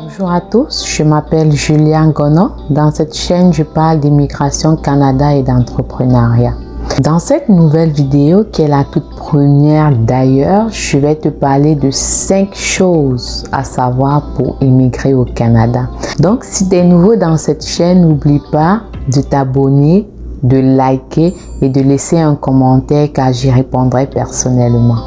Bonjour à tous, je m'appelle Juliane Gono. Dans cette chaîne, je parle d'immigration Canada et d'entrepreneuriat. Dans cette nouvelle vidéo, qui est la toute première d'ailleurs, je vais te parler de 5 choses à savoir pour immigrer au Canada. Donc, si tu es nouveau dans cette chaîne, n'oublie pas de t'abonner, de liker et de laisser un commentaire car j'y répondrai personnellement.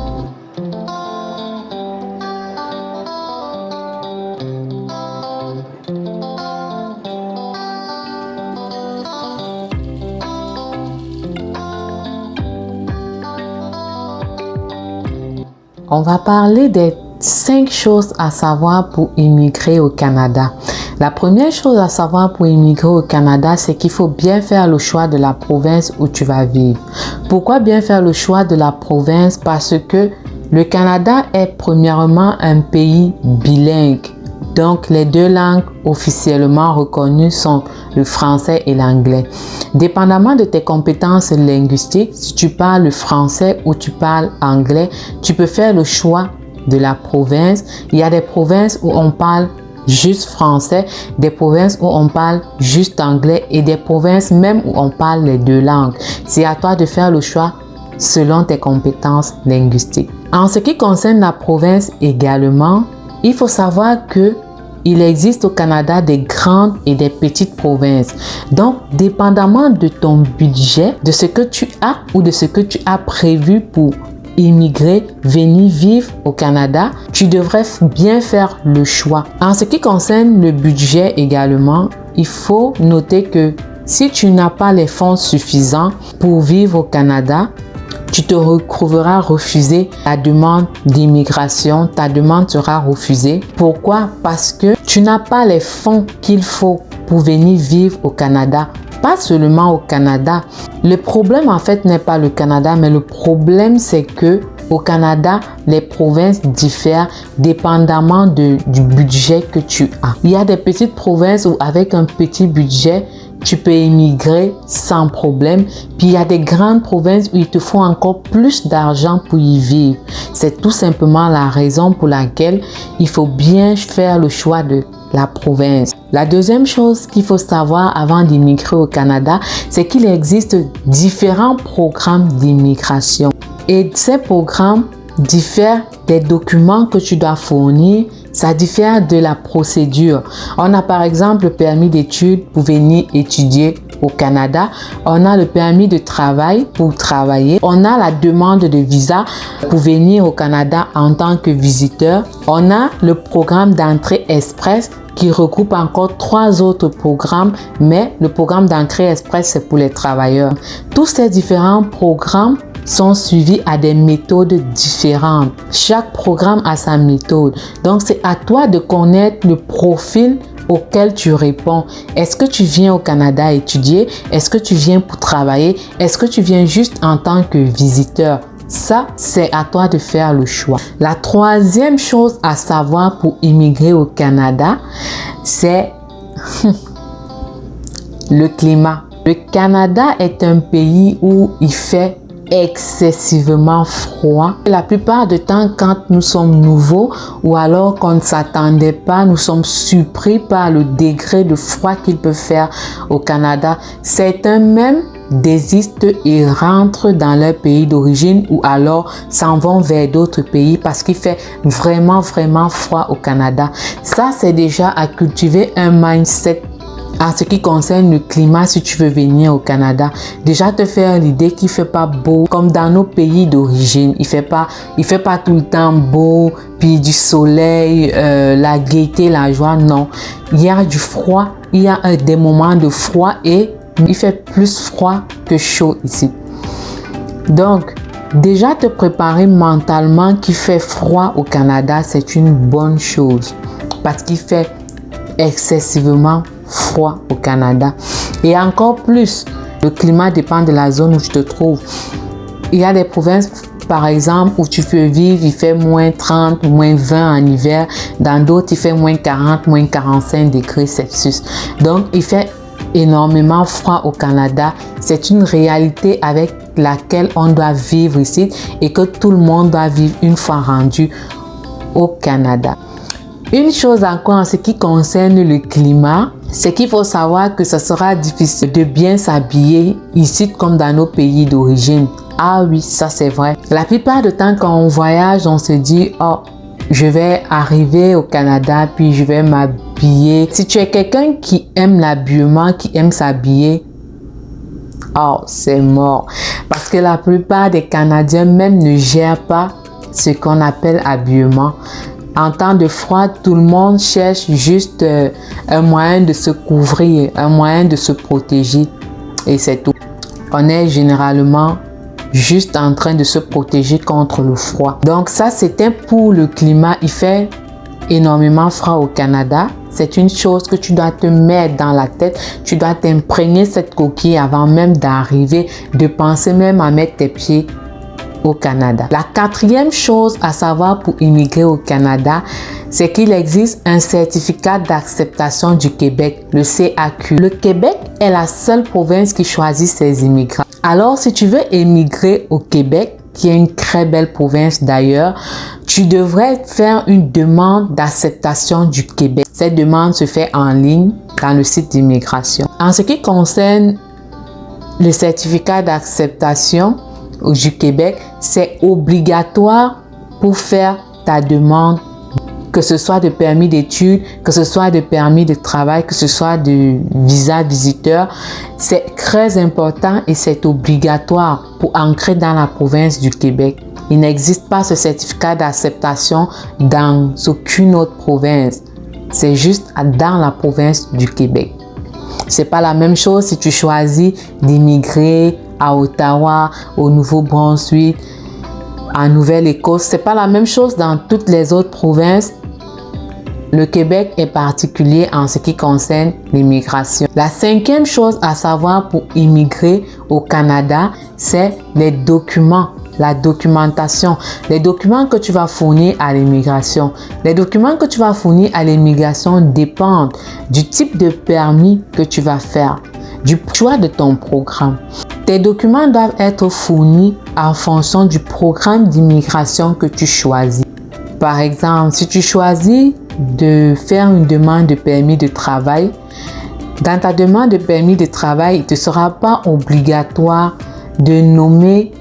On va parler des 5 choses à savoir pour immigrer au Canada. La première chose à savoir pour immigrer au Canada, c'est qu'il faut bien faire le choix de la province où tu vas vivre. Pourquoi bien faire le choix de la province? Parce que le Canada est premièrement un pays bilingue. Donc, les deux langues officiellement reconnues sont le français et l'anglais. Dépendamment de tes compétences linguistiques, si tu parles le français ou tu parles anglais, tu peux faire le choix de la province. Il y a des provinces où on parle juste français, des provinces où on parle juste anglais et des provinces même où on parle les deux langues. C'est à toi de faire le choix selon tes compétences linguistiques. En ce qui concerne la province également, il faut savoir que il existe au Canada des grandes et des petites provinces. Donc, dépendamment de ton budget, de ce que tu as ou de ce que tu as prévu pour immigrer, venir vivre au Canada, tu devrais bien faire le choix. En ce qui concerne le budget également, il faut noter que si tu n'as pas les fonds suffisants pour vivre au Canada, tu te retrouveras refusé ta demande d'immigration, ta demande sera refusée. Pourquoi? Parce que tu n'as pas les fonds qu'il faut pour venir vivre au Canada. Pas seulement au Canada. Le problème en fait n'est pas le Canada, mais le problème c'est que au Canada, les provinces diffèrent dépendamment du budget que tu as. Il y a des petites provinces où avec un petit budget, tu peux immigrer sans problème. Puis il y a des grandes provinces où il te faut encore plus d'argent pour y vivre. C'est tout simplement la raison pour laquelle il faut bien faire le choix de la province. La deuxième chose qu'il faut savoir avant d'immigrer au Canada, c'est qu'il existe différents programmes d'immigration. Et ces programmes diffèrent des documents que tu dois fournir. Ça diffère de la procédure. On a par exemple le permis d'études pour venir étudier au Canada. On a le permis de travail pour travailler. On a la demande de visa pour venir au Canada en tant que visiteur. On a le programme d'entrée express qui regroupe encore 3 autres programmes, mais le programme d'entrée express, c'est pour les travailleurs. Tous ces différents programmes sont suivis à des méthodes différentes. Chaque programme a sa méthode. Donc, c'est à toi de connaître le profil auquel tu réponds. Est-ce que tu viens au Canada étudier? Est-ce que tu viens pour travailler? Est-ce que tu viens juste en tant que visiteur? Ça, c'est à toi de faire le choix. La troisième chose à savoir pour immigrer au Canada, c'est le climat. Le Canada est un pays où il fait excessivement froid. La plupart du temps, quand nous sommes nouveaux ou alors qu'on ne s'attendait pas, nous sommes surpris par le degré de froid qu'il peut faire au Canada. Certains même désistent et rentrent dans leur pays d'origine ou alors s'en vont vers d'autres pays parce qu'il fait vraiment froid au Canada. Ça, c'est déjà à cultiver un mindset en ce qui concerne le climat si tu veux venir au Canada. Déjà te faire l'idée qu'il ne fait pas beau comme dans nos pays d'origine. Il fait pas tout le temps beau, puis du soleil, la gaieté, la joie. Non, il y a du froid, il y a des moments de froid et il fait plus froid que chaud ici. Donc, déjà te préparer mentalement qu'il fait froid au Canada, c'est une bonne chose parce qu'il fait excessivement froid au Canada. Et encore plus, le climat dépend de la zone où tu te trouves. Il y a des provinces, par exemple, où tu peux vivre, il fait moins 30, moins 20 en hiver. Dans d'autres, il fait moins 40, moins 45 degrés Celsius. Donc, il fait énormément froid au Canada. C'est une réalité avec laquelle on doit vivre ici et que tout le monde doit vivre une fois rendu au Canada. Une chose encore en ce qui concerne le climat, c'est qu'il faut savoir que ce sera difficile de bien s'habiller ici comme dans nos pays d'origine. Ah oui, ça c'est vrai. La plupart du temps quand on voyage, on se dit « Oh, je vais arriver au Canada puis je vais m'habiller. » Si tu es quelqu'un qui aime l'habillement, qui aime s'habiller, oh, c'est mort. Parce que la plupart des Canadiens même ne gèrent pas ce qu'on appelle habillement. En temps de froid, tout le monde cherche juste un moyen de se couvrir, un moyen de se protéger. Et c'est tout. On est généralement juste en train de se protéger contre le froid. Donc ça, c'était pour le climat. Il fait énormément froid au Canada. C'est une chose que tu dois te mettre dans la tête. Tu dois t'imprégner cette coquille avant même d'arriver, de penser même à mettre tes pieds au Canada. La quatrième chose à savoir pour immigrer au Canada, c'est qu'il existe un certificat d'acceptation du Québec, le CAQ. Le Québec est la seule province qui choisit ses immigrants. Alors, si tu veux émigrer au Québec, qui est une très belle province d'ailleurs, tu devrais faire une demande d'acceptation du Québec. Cette demande se fait en ligne dans le site d'immigration. En ce qui concerne le certificat d'acceptation du Québec, c'est obligatoire pour faire ta demande, que ce soit de permis d'études, que ce soit de permis de travail, que ce soit de visa visiteur. C'est très important et c'est obligatoire pour entrer dans la province du Québec. Il n'existe pas ce certificat d'acceptation dans aucune autre province. C'est juste dans la province du Québec. C'est pas la même chose si tu choisis d'immigrer à Ottawa, au Nouveau-Brunswick, en Nouvelle-Écosse. C'est pas la même chose dans toutes les autres provinces. Le Québec est particulier en ce qui concerne l'immigration. La cinquième chose à savoir pour immigrer au Canada, c'est les documents, la documentation. Les documents que tu vas fournir à l'immigration. Les documents que tu vas fournir à l'immigration dépendent du type de permis que tu vas faire, du choix de ton programme. Tes documents doivent être fournis en fonction du programme d'immigration que tu choisis. Par exemple, si tu choisis de faire une demande de permis de travail, dans ta demande de permis de travail, il ne te sera pas obligatoire de nommer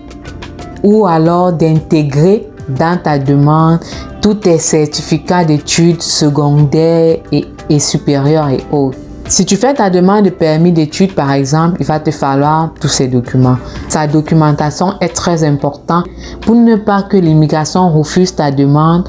ou alors d'intégrer dans ta demande tous tes certificats d'études secondaires et supérieures et autres. Si tu fais ta demande de permis d'études, par exemple, il va te falloir tous ces documents. Sa documentation est très importante pour ne pas que l'immigration refuse ta demande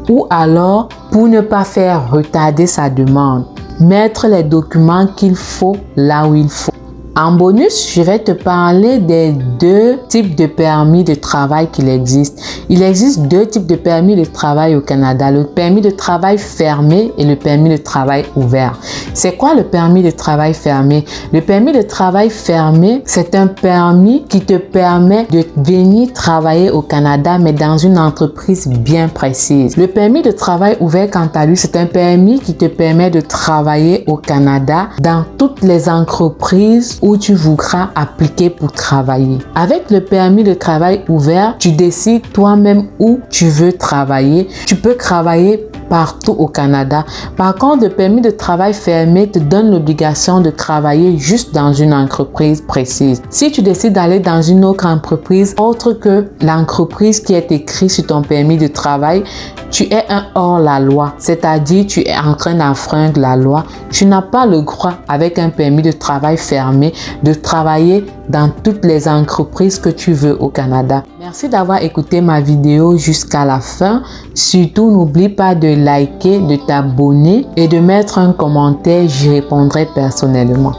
ou alors pour ne pas faire retarder sa demande. Mettre les documents qu'il faut là où il faut. En bonus, je vais te parler des deux types de permis de travail qu'il existe. Il existe deux types de permis de travail au Canada. Le permis de travail fermé et le permis de travail ouvert. C'est quoi le permis de travail fermé? Le permis de travail fermé, c'est un permis qui te permet de venir travailler au Canada, mais dans une entreprise bien précise. Le permis de travail ouvert, quant à lui, c'est un permis qui te permet de travailler au Canada dans toutes les entreprises où tu voudras appliquer pour travailler. Avec le permis de travail ouvert, tu décides toi-même où tu veux travailler. Tu peux travailler partout au Canada. Par contre, le permis de travail fermé te donne l'obligation de travailler juste dans une entreprise précise. Si tu décides d'aller dans une autre entreprise, autre que l'entreprise qui est écrite sur ton permis de travail, tu es un hors-la-loi, c'est-à-dire tu es en train d'enfreindre la loi. Tu n'as pas le droit, avec un permis de travail fermé, de travailler dans toutes les entreprises que tu veux au Canada. Merci d'avoir écouté ma vidéo jusqu'à la fin. Surtout, n'oublie pas de liker, de t'abonner et de mettre un commentaire. J'y répondrai personnellement.